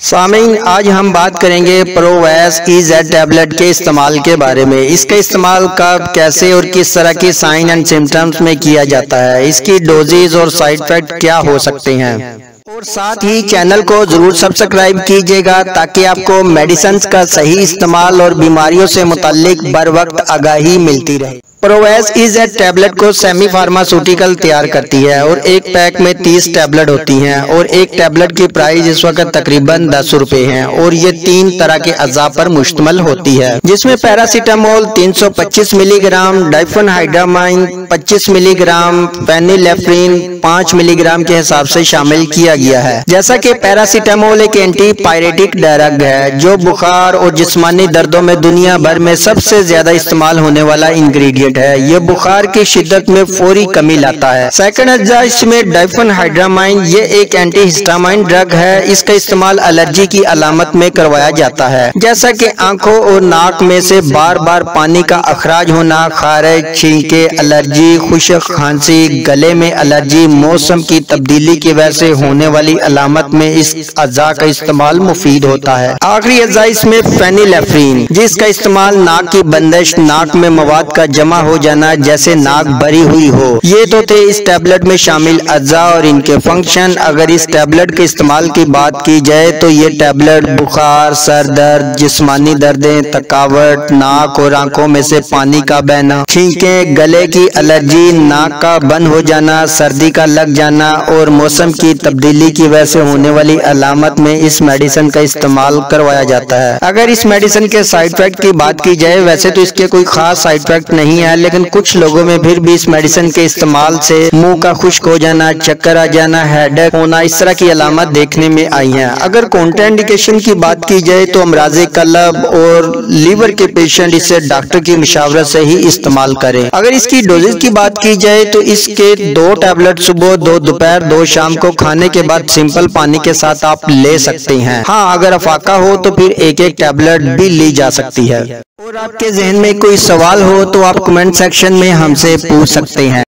सामीन, आज हम बात करेंगे प्रोवैस EZ टैबलेट के इस्तेमाल के बारे में। इसका इस्तेमाल कब, कैसे और किस तरह की साइन एंड सिम्टम्स में किया जाता है, इसकी डोजेज और साइड इफेक्ट क्या हो सकते हैं, और साथ ही चैनल को जरूर सब्सक्राइब कीजिएगा ताकि आपको मेडिसिन का सही इस्तेमाल और बीमारियों से मुताल्लिक बर वक्त आगाही मिलती रहे। प्रोवैस EZ टैबलेट को सेमी फार्मास्यूटिकल तैयार करती है और एक पैक में 30 टैबलेट होती हैं और एक टैबलेट की प्राइस इस वक्त तकरीबन 10 रुपए है और ये 3 तरह के अज़ा पर मुश्तमिल होती है, जिसमें paracetamol 325 milligram, diphenhydramine 25 milligram, phenylephrine 5 milligram के हिसाब से शामिल किया गया है। जैसा कि पैरासीटामोल एक एंटी पायरेटिक ड्रग है जो बुखार और जिस्मानी दर्दों में दुनिया भर में सबसे ज्यादा इस्तेमाल होने वाला इंग्रेडिएंट है। ये बुखार की शिद्दत में फौरी कमी लाता है। सेकंड अज्जा इसमें डाइफेनहाइड्रामाइन, ये एक एंटी हिस्टामाइन ड्रग है। इसका इस्तेमाल एलर्जी की अलामत में करवाया जाता है, जैसा कि आंखों और नाक में से बार बार पानी का अखराज होना, खारिज, छींके, एलर्जी, खुश्क खांसी, गले में एलर्जी, मौसम की तब्दीली की वजह से होने वाली अलामत में इस अज्जा का इस्तेमाल मुफीद होता है। आखिरी अज्जा इसमें फेनिलेफ्रिन, जिसका इस्तेमाल नाक की बंदिश, नाक में मवाद का जमा हो जाना, जैसे नाक भरी हुई हो। ये तो थे इस टैबलेट में शामिल अज्जा और इनके फंक्शन। अगर इस टैबलेट के इस्तेमाल की बात की जाए तो ये टैबलेट बुखार, सर दर्द, जिस्मानी दर्दें, थकावट, नाक और आंखों में से पानी का बहना, छींके, गले की एलर्जी, नाक का बंद हो जाना, सर्दी का लग जाना और मौसम की तब्दीली की वजह से होने वाली अलामत में इस मेडिसिन का इस्तेमाल करवाया जाता है। अगर इस मेडिसिन के साइड इफेक्ट की बात की जाए, वैसे तो इसके कोई खास साइड इफेक्ट नहीं है, लेकिन कुछ लोगों में फिर भी इस मेडिसिन के इस्तेमाल से मुंह का खुश्क हो जाना, चक्कर आ जाना, हेडेक होना, इस तरह की अलामत देखने में आई हैं। अगर कॉन्ट्राइंडिकेशन की बात की जाए तो अमराज़े कल्ब और लीवर के पेशेंट इसे डॉक्टर की मशावरत से ही इस्तेमाल करें। अगर इसकी डोजेज की बात की जाए तो इसके 2 टैबलेट सुबह, 2 दोपहर, 2 शाम को खाने के बाद सिंपल पानी के साथ आप ले सकते हैं। हाँ, अगर अफाका हो तो फिर एक टैबलेट भी ली जा सकती है। और आपके जहन में कोई सवाल हो तो आप कमेंट सेक्शन में हमसे पूछ सकते हैं।